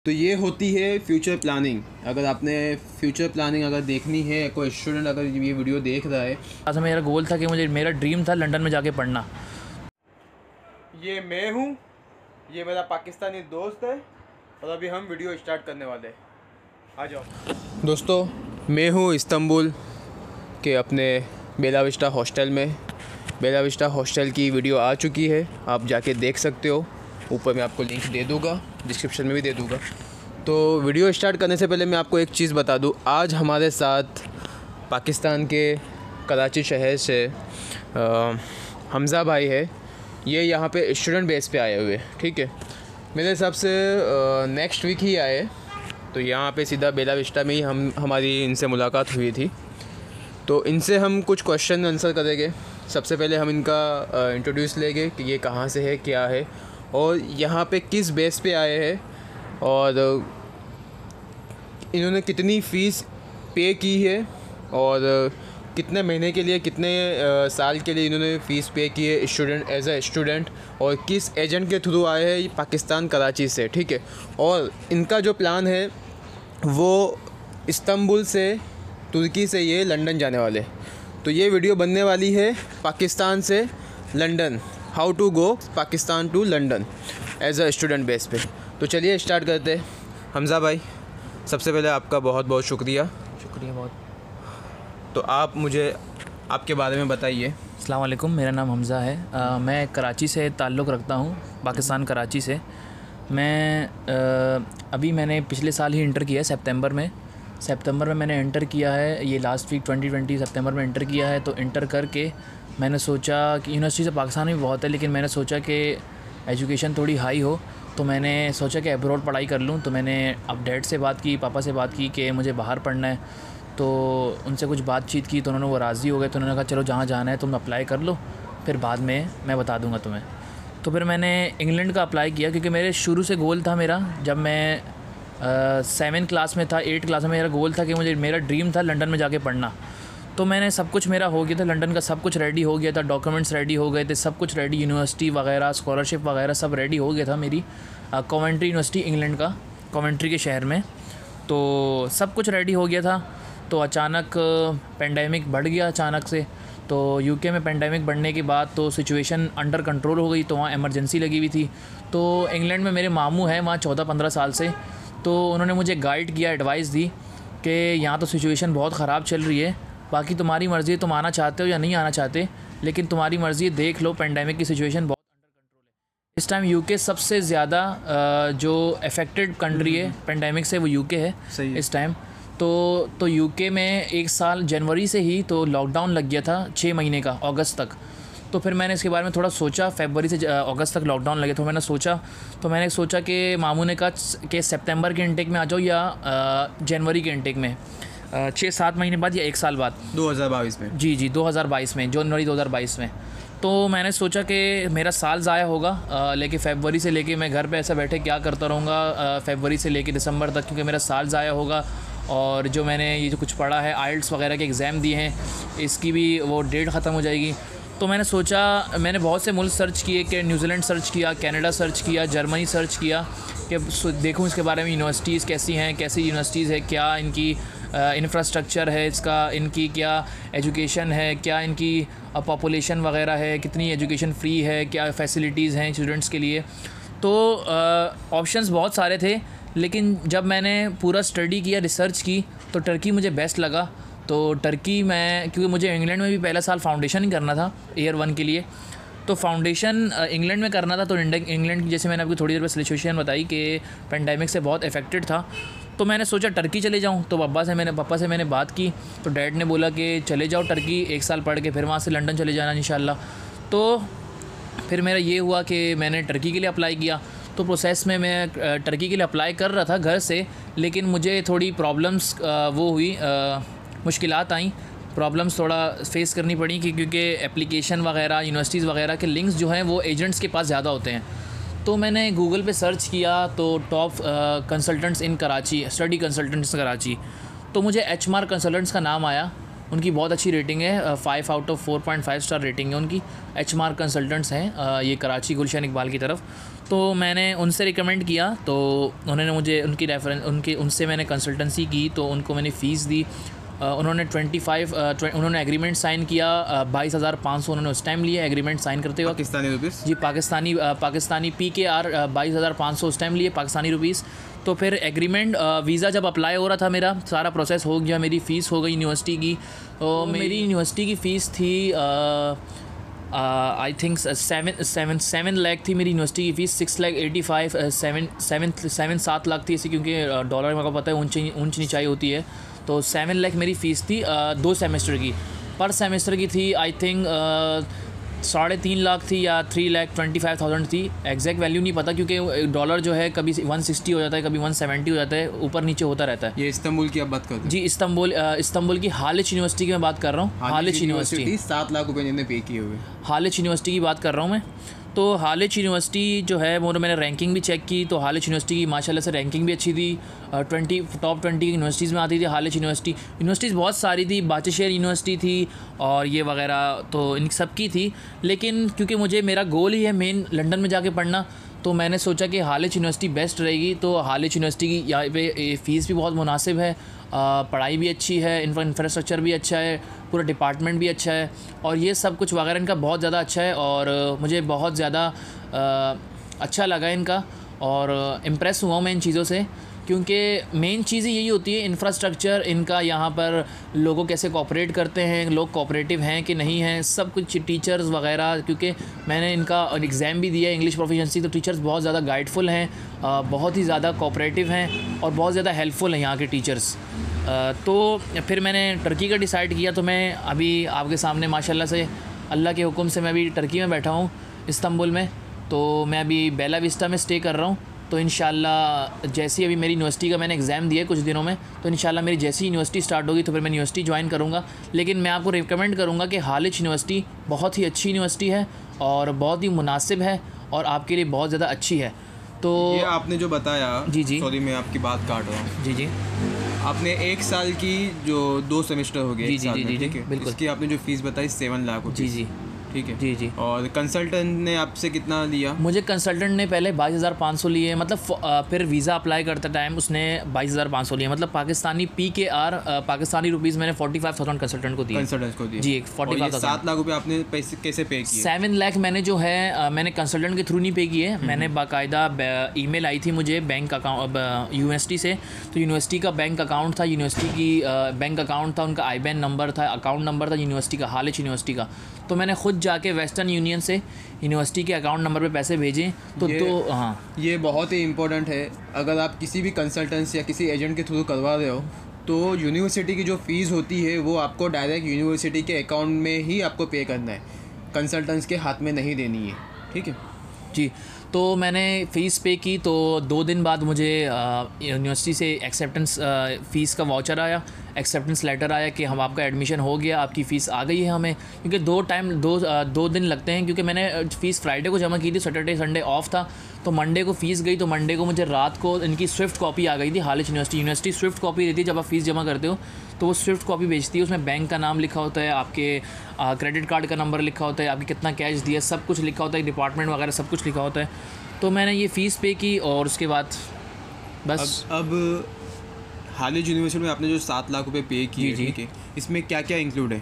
तो ये होती है फ्यूचर प्लानिंग। अगर आपने फ्यूचर प्लानिंग अगर देखनी है, कोई स्टूडेंट अगर ये वीडियो देख रहा है, ऐसा मेरा गोल था कि मेरा ड्रीम था लंदन में जाके पढ़ना। ये मैं हूँ, ये मेरा पाकिस्तानी दोस्त है और अभी हम वीडियो स्टार्ट करने वाले हैं। आ जाओ दोस्तों, मैं हूँ इस्तांबुल के अपने बेला विस्टा हॉस्टल में। बेला विस्टा हॉस्टल की वीडियो आ चुकी है, आप जाके देख सकते हो। ऊपर मैं आपको लिंक दे दूँगा, डिस्क्रिप्शन में भी दे दूँगा। तो वीडियो स्टार्ट करने से पहले मैं आपको एक चीज़ बता दूँ। आज हमारे साथ पाकिस्तान के कराची शहर से हमज़ा भाई है। ये यहाँ पे स्टूडेंट बेस पे आए हुए, ठीक है। मेरे हिसाब से नेक्स्ट वीक ही आए, तो यहाँ पे सीधा बेला विस्टा में ही हमारी इनसे मुलाकात हुई थी। तो इनसे हम कुछ क्वेश्चन आंसर करेंगे। सबसे पहले हम इनका इंट्रोड्यूस लेंगे कि ये कहाँ से है, क्या है और यहाँ पे किस बेस पे आए हैं और इन्होंने कितनी फ़ीस पे की है और कितने महीने के लिए, कितने साल के लिए इन्होंने फ़ीस पे की है स्टूडेंट एज अ स्टूडेंट, और किस एजेंट के थ्रू आए हैं पाकिस्तान कराची से, ठीक है। और इनका जो प्लान है वो इस्तांबुल से, तुर्की से ये लंदन जाने वाले। तो ये वीडियो बनने वाली है पाकिस्तान से London, how to go Pakistan to London as a student base पे। तो चलिए स्टार्ट करते हैं। हमज़ा भाई, सबसे पहले आपका बहुत बहुत शुक्रिया बहुत। तो आप मुझे आपके बारे में बताइए। अस्सलाम वालेकुम, मेरा नाम हमज़ा है। मैं कराची से ताल्लुक़ रखता हूँ, पाकिस्तान कराची से। अभी मैंने पिछले साल ही इंटर किया है, सितंबर में मैंने इंटर किया है। ये लास्ट वीक 2020 सितंबर में इंटर किया है। तो इंटर करके मैंने सोचा कि यूनिवर्सिटी से पाकिस्तान में बहुत है, लेकिन मैंने सोचा कि एजुकेशन थोड़ी हाई हो, तो मैंने सोचा कि अब्रॉड पढ़ाई कर लूँ। तो मैंने अब डैड से बात की, पापा से बात की कि मुझे बाहर पढ़ना है। तो उनसे कुछ बातचीत की तो उन्होंने वो राज़ी हो गए। तो उन्होंने कहा चलो जहाँ जाना है तुम अप्लाई कर लो, फिर बाद में मैं बता दूँगा तुम्हें। तो फिर मैंने इंग्लैंड का अप्लाई किया, क्योंकि मेरे शुरू से गोल था मेरा। जब मैं 7 क्लास में था, 8 क्लास में मेरा गोल था कि मेरा ड्रीम था लंदन में जाके पढ़ना। तो मैंने सब कुछ मेरा हो गया था, लंदन का सब कुछ रेडी हो गया था, डॉक्यूमेंट्स रेडी हो गए थे, सब कुछ रेडी, यूनिवर्सिटी वगैरह, स्कॉलरशिप वगैरह सब रेडी हो गया था मेरी। कॉवेंट्री यूनिवर्सिटी इंग्लैंड का, कॉवेंट्री के शहर में। तो सब कुछ रेडी हो गया था। तो अचानक पेंडेमिक बढ़ गया अचानक से। तो यूके में पेंडेमिक बढ़ने के बाद तो सिचुएशन अंडर कंट्रोल हो गई, तो वहाँ इमरजेंसी लगी हुई थी। तो इंग्लैंड में मेरे मामू हैं वहाँ 14-15 साल से, तो उन्होंने मुझे गाइड किया, एडवाइस दी कि यहाँ तो सिचुएशन बहुत ख़राब चल रही है, बाकी तुम्हारी मर्ज़ी है, तुम आना चाहते हो या नहीं आना चाहते, लेकिन तुम्हारी मर्ज़ी है, देख लो, पेंडेमिक की सिचुएशन बहुत अंडर कंट्रोल है। इस टाइम यूके सबसे ज़्यादा जो अफेक्टेड कंट्री है पेंडेमिक से, वो यूके है इस टाइम। तो यूके में 1 साल जनवरी से ही तो लॉकडाउन लग गया था, 6 महीने का, अगस्त तक। तो फिर मैंने इसके बारे में थोड़ा सोचा, फरवरी से अगस्त तक लॉकडाउन लगे। तो मैंने सोचा कि मामू ने कहा कि सितंबर के इंटेक में आ जाओ या जनवरी के इंटेक में, 6-7 महीने बाद या 1 साल बाद, 2022 में। जी 2022 में, जनवरी 2022 में। तो मैंने सोचा कि मेरा साल ज़ाया होगा, लेके फरवरी से लेके मैं घर पे ऐसा बैठे क्या करता रहूँगा फरवरी से लेके दिसंबर तक, क्योंकि मेरा साल ज़ाया होगा। और जो मैंने ये जो कुछ पढ़ा है, आइल्स वगैरह के एग्ज़ाम दिए हैं, इसकी भी वो डेट ख़त्म हो जाएगी। तो मैंने सोचा, मैंने बहुत से मुल्क सर्च किए, कि न्यूजीलैंड सर्च किया, कनाडा सर्च किया, जर्मनी सर्च किया, कि देखूं इसके बारे में यूनिवर्सिटीज़ कैसी हैं, कैसी यूनिवर्सिटीज़ है, क्या इनकी इंफ्रास्ट्रक्चर है, इसका इनकी क्या एजुकेशन है, क्या इनकी पॉपुलेशन वगैरह है, कितनी एजुकेशन फ़्री है, क्या फैसिलिटीज़ हैं स्टूडेंट्स के लिए। तो ऑप्शंस बहुत सारे थे, लेकिन जब मैंने पूरा स्टडी किया, रिसर्च की, तो टर्की मुझे बेस्ट लगा। तो टर्की में, क्योंकि मुझे इंग्लैंड में भी पहला साल फाउंडेशन ही करना था ईयर 1 के लिए, तो फाउंडेशन इंग्लैंड में करना था। तो इंग्लैंड की, जैसे मैंने आपको थोड़ी देर पहले सिचुएशन बताई कि पेंडेमिक से बहुत अफेक्टेड था, तो मैंने सोचा टर्की चले जाऊं। तो पापा से मैंने बात की, तो डैड ने बोला कि चले जाओ टर्की, 1 साल पढ़ के फिर वहाँ से लंदन चले जाना इंशाल्लाह। तो फिर मेरा ये हुआ कि मैंने टर्की के लिए अप्लाई किया। तो प्रोसेस में मैं टर्की के लिए अप्लाई कर रहा था घर से, लेकिन मुझे थोड़ी प्रॉब्लम्स वो हुई, मुश्किलात आई, प्रॉब्लम्स थोड़ा फेस करनी पड़ी, क्योंकि एप्लीकेशन वगैरह, यूनिवर्सिटीज़ वगैरह के लिंक्स जो हैं वो एजेंट्स के पास ज़्यादा होते हैं। तो मैंने गूगल पे सर्च किया, तो टॉप कंसल्टेंट्स इन कराची, स्टडी कंसल्टेंट्स कराची, तो मुझे एचमार कंसल्टेंट्स का नाम आया। उनकी बहुत अच्छी रेटिंग है, 5 आउट ऑफ 4.5 स्टार रेटिंग है उनकी। एचमार्क कंसल्टेंट्स हैं, ये कराची गुलशन इकबाल की तरफ। तो मैंने उनसे रिकमेंड किया, तो उन्होंने मुझे उनसे मैंने कंसल्टेंसी की, तो उनको मैंने फ़ीस दी। उन्होंने उन्होंने एग्रीमेंट साइन किया, 22,500 उन्होंने उस टाइम लिए एग्रीमेंट साइन करते हुए। पाकिस्तानी रुपीस जी, पाकिस्तानी PKR 22,500 उस टाइम लिए पाकिस्तानी रुपीस। तो फिर एग्रीमेंट वीज़ा जब अप्लाई हो रहा था, मेरा सारा प्रोसेस हो गया, मेरी फ़ीस हो गई यूनिवर्सिटी की। तो मेरी यूनिवर्सिटी की फ़ीस थी आई थिंक 7 लाख थी मेरी यूनिवर्सिटी की फ़ीस। 6,85,7 लाख थी ऐसी, क्योंकि डॉलर में आपको पता है ऊंच नीचाई होती है। तो 7 लाख मेरी फ़ीस थी 2 सेमेस्टर की। पर सेमेस्टर की थी आई थिंक 3.5 लाख थी या 3,25,000 थी। एग्जैक्ट वैल्यू नहीं पता, क्योंकि डॉलर जो है कभी 160 हो जाता है, कभी 170 हो जाता है, ऊपर नीचे होता रहता है। ये इस्तांबुल की आप बात करते हैं? जी, इस्तांबुल की हालिच यूनिवर्सिटी की मैं बात कर रहा हूँ। हालिच यूनिवर्सिटी 7 लाख रुपये इन्होंने पे किए हुए। हालिच यूनिवर्सिटी की बात कर रहा हूँ मैं। तो हालिच यूनिवर्सिटी जो है वो मैंने रैंकिंग भी चेक की, तो हालिच यूनिवर्सिटी की माशाल्लाह से रैंकिंग भी अच्छी थी। टॉप 20 की यूनिवर्सिटीज़ में आती थी हालिच यूनिवर्सिटीज़ बहुत सारी थी, बाचशहर यूनिवर्सिटी थी और ये वगैरह, तो इन सब की थी। लेकिन क्योंकि मुझे मेरा गोल ही है मेन लंदन में जाके पढ़ना, तो मैंने सोचा कि हालिच यूनिवर्सिटी बेस्ट रहेगी। तो हालिच यूनिवर्सिटी की यहाँ पे फ़ीस भी बहुत मुनासिब है, पढ़ाई भी अच्छी है, इंफ्रास्ट्रक्चर भी अच्छा है, पूरा डिपार्टमेंट भी अच्छा है, और ये सब कुछ वगैरह इनका बहुत ज़्यादा अच्छा है। और मुझे बहुत ज़्यादा अच्छा लगा इनका, और इम्प्रेस हुआ मैं इन चीज़ों से, क्योंकि मेन चीज़ यही होती है इंफ्रास्ट्रक्चर इनका, यहाँ पर लोगों कैसे कोऑपरेट करते हैं, लोग कोऑपरेटिव हैं कि नहीं हैं, सब कुछ टीचर्स वगैरह। क्योंकि मैंने इनका एग्ज़ाम भी दिया इंग्लिश प्रोफिशिएंसी, तो टीचर्स बहुत ज़्यादा गाइडफुल हैं, बहुत ही ज़्यादा कोऑपरेटिव हैं और बहुत ज़्यादा हेल्पफुल हैं यहाँ के टीचर्स। तो फिर मैंने टर्की का डिसाइड किया। तो मैं अभी आपके सामने माशाल्लाह से अल्लाह के हुक्म से मैं अभी टर्की में बैठा हूँ, इस्तांबुल में। तो मैं अभी बेला विस्टा में स्टे कर रहा हूँ। तो इंशाल्लाह जैसी अभी मेरी यूनिवर्सिटी का मैंने एग्ज़ाम दिया कुछ दिनों में, तो इंशाल्लाह मेरी जैसी यूनिवर्सिटी स्टार्ट होगी तो फिर मैं यूनिवर्सिटी ज्वाइन करूँगा। लेकिन मैं आपको रिकमेंड करूँगा कि हालिच यूनिवर्सिटी बहुत ही अच्छी यूनिवर्सिटी है और बहुत ही मुनासिब है और आपके लिए बहुत ज़्यादा अच्छी है। तो ये आपने जो बताया, जी सॉरी मैं आपकी बात काट रहा हूँ। जी, आपने 1 साल की जो 2 सेमेस्टर हो गए, जी, ठीक है, बिल्कुल। इसकी आपने जो फ़ीस बताई 7 लाख रुपये। जी, ठीक है। जी। और कंसल्टेंट ने आपसे कितना लिया? मुझे कंसल्टेंट ने पहले 22,500 लिए, मतलब फिर वीज़ा अप्लाई करते टाइम उसने 22,500 लिए, मतलब पाकिस्तानी PKR पाकिस्तानी रुपीज़ मैंने 45,000 कंसल्टेंट को दिए। जी, 45,000। 7 लाख रुपये आपने पैसे कैसे पे किए? 7 लाख मैंने जो है मैंने कंसल्टेंट के थ्रू नहीं पे किए। मैंने बाकायदा ईमेल आई थी मुझे बैंक अकाउंट यूनिवर्सिटी से, तो यूनिवर्सिटी का बैंक अकाउंट था, यूनिवर्सिटी की बैंक अकाउंट था, उनका IBAN नंबर था, अकाउंट नंबर था यूनिवर्सिटी का, हालिच यूनिवर्सिटी का। तो मैंने खुद जाके वेस्टर्न यूनियन से यूनिवर्सिटी के अकाउंट नंबर पे पैसे भेजे। तो हाँ, ये बहुत ही इम्पोर्टेंट है। अगर आप किसी भी कंसल्टेंस या किसी एजेंट के थ्रू करवा रहे हो, तो यूनिवर्सिटी की जो फ़ीस होती है वो आपको डायरेक्ट यूनिवर्सिटी के अकाउंट में ही आपको पे करना है, कंसल्टेंट्स के हाथ में नहीं देनी है। ठीक है जी। तो मैंने फ़ीस पे की, तो 2 दिन बाद मुझे यूनिवर्सिटी से एक्सेप्टेंस फ़ीस का वाउचर आया, एक्सेप्टेंस लेटर आया कि हम आपका एडमिशन हो गया, आपकी फ़ीस आ गई है हमें। क्योंकि 2 दिन लगते हैं, क्योंकि मैंने फ़ीस फ्राइडे को जमा की थी, सैटरडे संडे ऑफ था, तो मंडे को फ़ीस गई। तो मंडे को मुझे रात को इनकी स्विफ्ट कॉपी आ गई थी। हालिच यूनिवर्सिटी स्विफ्ट कॉपी देती है जब आप फ़ीस जमा करते हो, तो वो स्विफ्ट कॉपी भेजती है। उसमें बैंक का नाम लिखा होता है, आपके क्रेडिट कार्ड का नंबर लिखा होता है, आपके कितना कैश दिया, सब कुछ लिखा होता है, डिपार्टमेंट वगैरह सब कुछ लिखा होता है। तो मैंने ये फ़ीस पे की और उसके बाद बस। अब हालिच यूनिवर्सिटी में आपने जो 7 लाख रुपए पे किए, ठीक है, इसमें क्या क्या इंक्लूड है?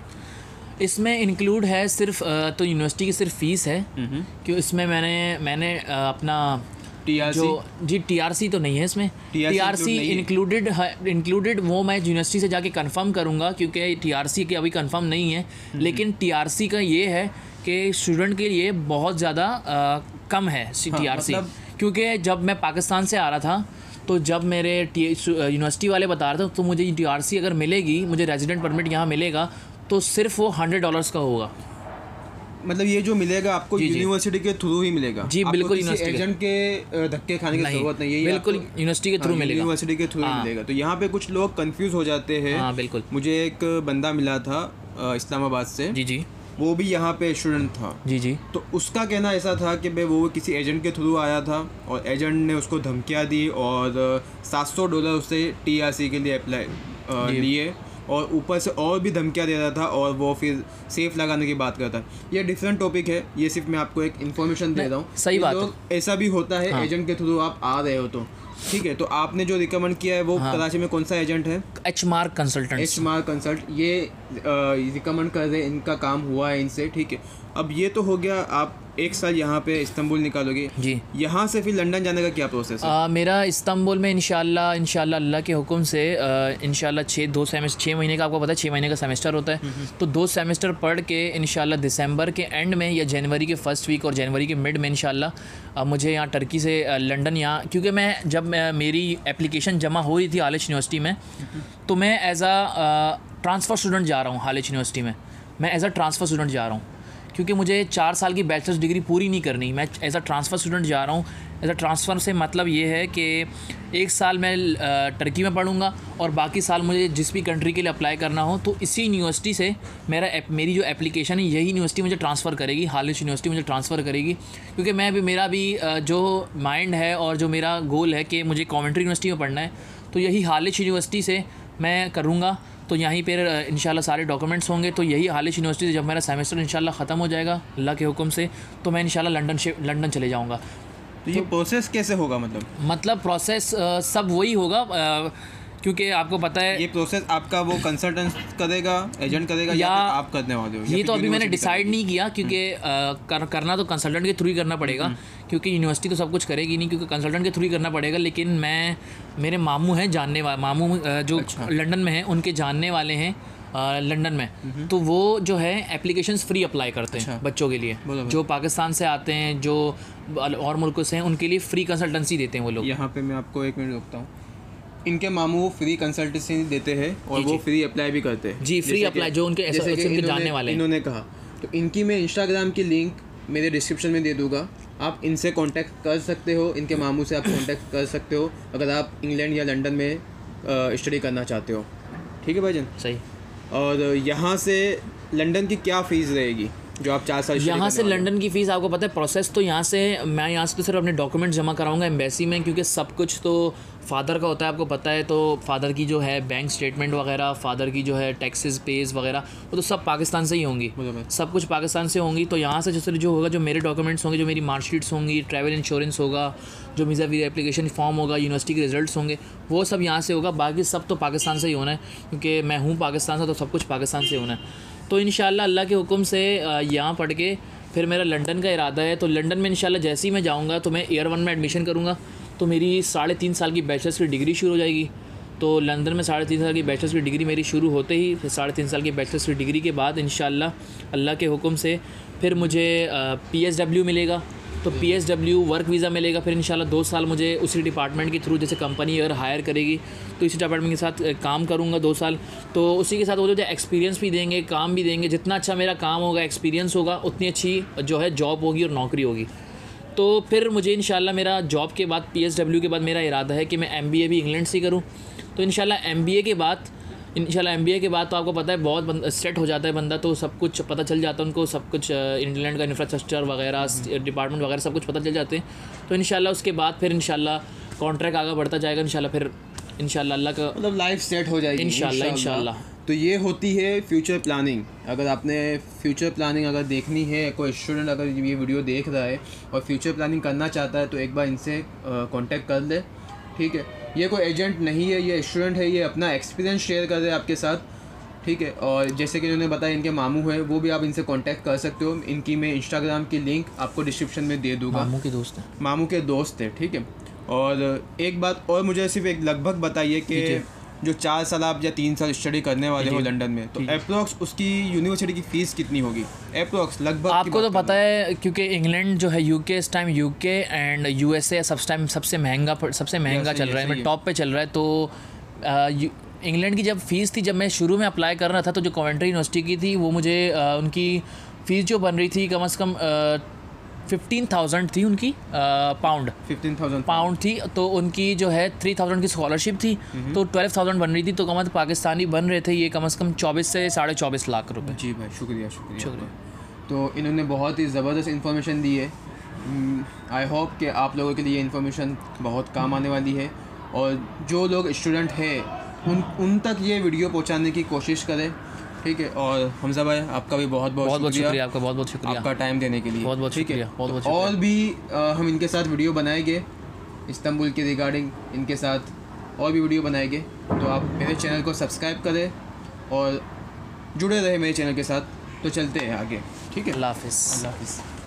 इसमें इंक्लूड है सिर्फ तो यूनिवर्सिटी की सिर्फ फ़ीस है, क्यों इसमें मैंने अपना TRC तो नहीं है इसमें। TRC इंक्लूडेड वो मैं यूनिवर्सिटी से जाके कंफर्म करूँगा, क्योंकि TRC के अभी कंफर्म नहीं है। लेकिन TRC का ये है कि स्टूडेंट के लिए बहुत ज़्यादा कम है TRC, क्योंकि जब मैं पाकिस्तान से आ रहा था, तो जब मेरे यूनिवर्सिटी वाले बता रहे थे, तो मुझे TRC अगर मिलेगी, मुझे रेजिडेंट परमिट यहाँ मिलेगा, तो सिर्फ वो $100 का होगा। मतलब ये जो मिलेगा आपको यूनिवर्सिटी के थ्रू ही मिलेगा? जी बिल्कुल, यूनिवर्सिटी एजेंट के धक्के खाने की जरूरत नहीं है, बिल्कुल यूनिवर्सिटी के थ्रू मिलेगा, यूनिवर्सिटी के थ्रू मिलेगा। तो यहाँ पे कुछ लोग कंफ्यूज हो जाते हैं। हाँ बिल्कुल। मुझे एक बंदा मिला था इस्लामाबाद से, जी, वो भी यहाँ पे स्टूडेंट था। जी। तो उसका कहना ऐसा था कि भाई वो किसी एजेंट के थ्रू आया था और एजेंट ने उसको धमकियाँ दी और $700 उससे TRC के लिए अप्लाई लिए, और ऊपर से और भी धमकियाँ दे रहा था और वो फिर सेफ लगाने की बात करता है। ये डिफरेंट टॉपिक है, ये सिर्फ मैं आपको एक इन्फॉर्मेशन दे रहा हूँ। सही बात है। ऐसा भी होता है एजेंट के थ्रू आप आ रहे हो तो ठीक है। तो आपने जो रिकमेंड किया है वो कराची में कौन सा एजेंट है? एचमार्क कंसल्टेंट। एचमार्क कंसल्ट ये रिकमेंड कर रहे हैं, इनका काम हुआ है इनसे, ठीक है। अब ये तो हो गया, आप 1 साल यहाँ पे इस्तांबुल निकालोगे जी। यहाँ से फिर लंदन जाने का क्या प्रोसेस है? मेरा इस्तांबुल में इंशाल्लाह अल्लाह के हुक्म से इंशाल्लाह 6 महीने का, आपको पता है 6 महीने का सेमेस्टर होता है, तो 2 सेमेस्टर पढ़ के इंशाल्लाह दिसंबर के एंड में या जनवरी के फर्स्ट वीक और जनवरी के मिड में इंशाल्लाह मुझे यहाँ टर्की से लंदन यहाँ, क्योंकि जब मेरी एप्लीकेशन जमा हो रही थी हालिच यूनिवर्सिटी में, तो मैं एज आ ट्रांसफ़र स्टूडेंट जा रहा हूँ हालिच यूनिवर्सिटी में। मैं एज आ ट्रांसफ़र स्टूडेंट जा रहा हूँ क्योंकि मुझे 4 साल की बैचलर्स डिग्री पूरी नहीं करनी। मैं एज अ ट्रांसफ़र स्टूडेंट जा रहा हूँ। एज अ ट्रांसफ़र से मतलब ये है कि 1 साल मैं टर्की में पढ़ूँगा और बाकी साल मुझे जिस भी कंट्री के लिए अप्लाई करना हो तो इसी यूनिवर्सिटी से मेरी जो एप्लीकेशन है यही यूनिवर्सिटी मुझे ट्रांसफ़र करेगी, हालिच यूनिवर्सिटी मुझे ट्रांसफ़र करेगी। क्योंकि मेरा भी जो माइंड है और जो मेरा गोल है कि मुझे कॉवेंट्री यूनिवर्सिटी में पढ़ना है, तो यही हालिच यूनिवर्सिटी से मैं करूँगा। तो यहीं पर इंशाल्लाह सारे डॉक्यूमेंट्स होंगे। तो यही हालिच यूनिवर्सिटी से जब मेरा सेमेस्टर इंशाल्लाह ख़त्म हो जाएगा अल्लाह के हुक्म से, तो मैं इंशाल्लाह लंदन चले जाऊँगा। तो ये प्रोसेस कैसे होगा? मतलब प्रोसेस सब वही होगा, क्योंकि आपको पता है ये प्रोसेस आपका वो कंसल्टेंट करेगा, एजेंट करेगा या आप करने वाले हो? ये तो अभी मैंने डिसाइड नहीं किया, क्योंकि करना तो कंसल्टेंट के थ्रू ही करना पड़ेगा, क्योंकि यूनिवर्सिटी तो सब कुछ करेगी नहीं, क्योंकि कंसल्टेंट के थ्रू ही करना पड़ेगा। लेकिन मेरे मामू हैं जानने वाले, मामू जो लंदन में हैं उनके जानने वाले हैं लंदन में, तो वो जो है एप्लीकेशंस फ्री अप्लाई करते हैं बच्चों के लिए, जो पाकिस्तान से आते हैं, जो और मुल्कों से हैं, उनके लिए फ्री कंसल्टेंसी देते हैं वो लोग। यहाँ पे मैं आपको 1 मिनट रुकता हूँ। इनके मामू फ्री कंसल्टेंसी देते हैं और वो फ्री अप्लाई भी करते हैं। जी, फ्री अप्लाई जो उनके जानने वाले हैं। इन्होंने कहा तो इनकी मैं इंस्टाग्राम की लिंक मेरे डिस्क्रिप्शन में दे दूँगा, आप इनसे कांटेक्ट कर सकते हो, इनके मामू से आप कांटेक्ट कर सकते हो अगर आप इंग्लैंड या लंदन में स्टडी करना चाहते हो। ठीक है भाईजान? सही। और यहाँ से लंदन की क्या फ़ीस रहेगी जो आप 4 साल? यहाँ से लंदन की फ़ीस आपको पता है प्रोसेस तो मैं यहाँ से तो सिर्फ अपने डॉक्यूमेंट जमा कराऊंगा एम्बेसी में, क्योंकि सब कुछ तो फ़ादर का होता है, आपको पता है। तो फ़ादर की जो है बैंक स्टेटमेंट वगैरह, फ़ादर की जो है टैक्सेस पेज वगैरह, वो तो सब पाकिस्तान से ही होंगी, सब कुछ पाकिस्तान से होंगी। तो यहाँ से जो होगा, जो मेरे डॉक्यूमेंट्स होंगे, जो मेरी मार्कशीट्स होंगी, ट्रैवल इंश्योरेंस होगा, जो वीज़ा एप्लीकेशन फॉर्म होगा, यूनिवर्सिटी के रिजल्ट्स होंगे, वो सब यहाँ से होगा। बाकी सब तो पाकिस्तान से ही होना है, क्योंकि मैं हूँ पाकिस्तान से, तो सब कुछ पाकिस्तान से होना है। तो इंशाल्लाह अल्लाह के हुक्म से यहाँ पढ़ के फिर मेरा लंदन का इरादा है। तो लंदन में इंशाल्लाह जैसे ही मैं जाऊँगा तो मैं ईयर 1 में एडमिशन करूँगा, तो मेरी 3.5 साल की बैचलर्स की डिग्री शुरू हो जाएगी। तो लंदन में 3.5 साल की बैचलर्स की डिग्री मेरी शुरू होते ही, फिर 3.5 साल की बैचलर्स की डिग्री के बाद इंशाल्लाह अल्लाह के हुक्म से फिर मुझे PSW मिलेगा। तो PSW वर्क वीज़ा मिलेगा। फिर इंशाल्लाह 2 साल मुझे उसी डिपार्टमेंट के थ्रू, जैसे कंपनी अगर हायर करेगी तो इसी डिपार्टमेंट के साथ काम करूँगा 2 साल। तो उसी के साथ वो जो एक्सपीरियंस भी देंगे, काम भी देंगे। जितना अच्छा मेरा काम होगा, एक्सपीरियंस होगा, उतनी अच्छी जो है जॉब होगी और नौकरी होगी। तो फिर मुझे इंशाल्लाह मेरा जॉब के बाद PSW के बाद मेरा इरादा है कि मैं MBA भी इंग्लैंड से करूँ। तो इंशाल्लाह MBA के बाद तो आपको पता है बहुत सेट हो जाता है बंदा, तो सब कुछ पता चल जाता है उनको, सब कुछ इंग्लैंड का इंफ्रास्ट्रक्चर वगैरह, डिपार्टमेंट वगैरह सब कुछ पता चल जाते हैं। तो इंशाल्लाह उसके बाद फिर इंशाल्लाह कॉन्ट्रैक्ट आगे बढ़ता जाएगा इंशाल्लाह। फिर इंशाल्लाह अल्लाह का मतलब लाइफ सेट हो जाएगी इंशाल्लाह। तो ये होती है फ्यूचर प्लानिंग। अगर आपने फ्यूचर प्लानिंग अगर देखनी है, कोई स्टूडेंट अगर ये वीडियो देख रहा है और फ्यूचर प्लानिंग करना चाहता है, तो एक बार इनसे कांटेक्ट कर ले। ठीक है, ये कोई एजेंट नहीं है, ये स्टूडेंट है, ये अपना एक्सपीरियंस शेयर कर रहे हैं आपके साथ। ठीक है, और जैसे कि इन्होंने बताया इनके मामू है, वो भी आप इनसे कांटेक्ट कर सकते हो। इनकी मैं इंस्टाग्राम की लिंक आपको डिस्क्रिप्शन में दे दूँगा। मामू के दोस्त है। ठीक है। और एक बात और मुझे सिर्फ एक लगभग बताइए कि जो 4 साल आप या 3 साल स्टडी करने वाले हो लंदन में, तो अप्रोक्स उसकी यूनिवर्सिटी की फ़ीस कितनी होगी अप्रोक्स लगभग? आपको तो पता है, क्योंकि इंग्लैंड जो है यूके इस टाइम, यूके एंड USA सबसे महंगा चल रहा है, मैं टॉप पे चल रहा है। तो इंग्लैंड की जब फ़ीस थी, जब मैं शुरू में अप्लाई कर रहा था, तो जो कॉवेंट्री यूनिवर्सिटी की थी, वो मुझे उनकी फ़ीस जो बन रही थी कम से कम 15,000 थी उनकी पाउंड, 15,000 पाउंड थी। तो उनकी जो है 3,000 की स्कॉलरशिप थी, तो 12,000 बन रही थी। तो कम से पाकिस्तानी बन रहे थे ये कम से कम 24 से 24.5 लाख रुपए। जी भाई, शुक्रिया। तो इन्होंने बहुत ही ज़बरदस्त इन्फॉर्मेशन दी है। आई होप कि आप लोगों के लिए ये इन्फॉर्मेशन बहुत काम आने वाली है। और जो लोग स्टूडेंट है उन तक ये वीडियो पहुंचाने की कोशिश करें, ठीक है। और हमजा भाई आपका भी बहुत बहुत शुक्रिया, आपका बहुत बहुत शुक्रिया आपका टाइम देने के लिए, बहुत बहुत ठीक है। बहुत बहुत शुक्रिया। और भी हम इनके साथ वीडियो बनाएंगे इस्तांबुल के रिगार्डिंग, इनके साथ और भी वीडियो बनाएंगे। तो आप मेरे चैनल को सब्सक्राइब करें और जुड़े रहे मेरे चैनल के साथ। तो चलते हैं आगे, ठीक है। अल्लाह हाफ़िज़। अल्लाह हाफ़िज़।